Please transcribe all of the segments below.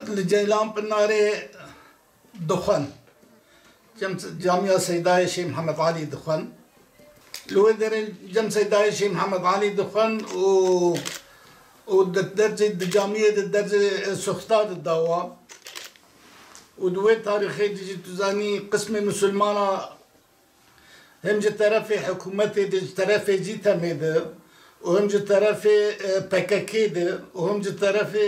الجيلان بالناري دخن جامعة سيداي شيخ محمد علي دخن الوذر جم سيداي شيخ محمد علي دخن ودرجة الجامعة درجة سختار الدوام ودوي تاريخي دي تزاني قسم مسلمانة هم جترافي حكومتي دي جترافي جيتا ميدا وهم جترافي بكاكي دي وهم جترافي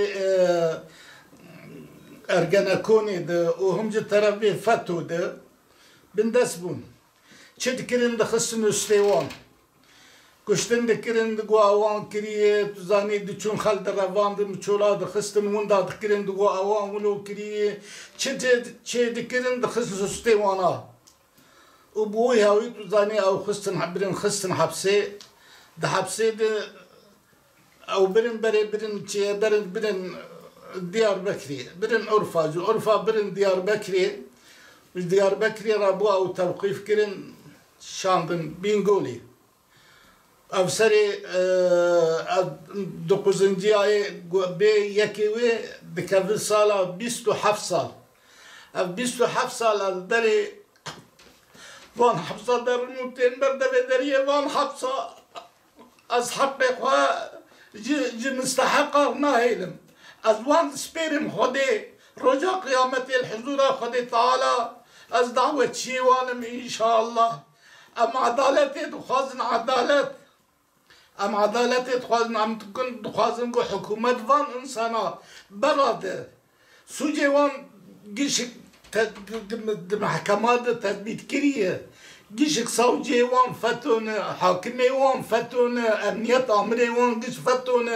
ارجاناكوني ده وهم جترافي فاتو ده بندسبون شد كرين دخسن استيوان كشتن دكرين دقوا اوان كريه تزاني دچون خالد روان دم چولا دخستن وندا دكرين دقوا اوان ولو كريه شد كرين دخسن استيوانا وبوي هاوي تزاني او خستن حبرين خستن حبسي ده حبسي ده او برن برن ديار بكري برن عرفة برن ديار بكري مش ديار بكري رابوها او توقيف كرن شاندن بينغولي افسري دوقوزنجي اي بي يكيوي بكافل سالة 27 سال 27 سال دري وان حبسة در الموتين برده بدريه وان حبسة از حقيقها جي مستحقة ناهيلم از وان سبيرم خدي رجا قيامتي الحضور خدي تعالى از دعوة شيوانم ان شاء الله ام عدالتي دخوازن عدالت ام عدالتي دخوازن ام تكون دخوازن كو حكومت وان انسانا براده سوجي وان جيشك محكمات تثبيت كريه جيشك صوجي وان فتون حاكمي وان فتون امنية امري وان جيش فتون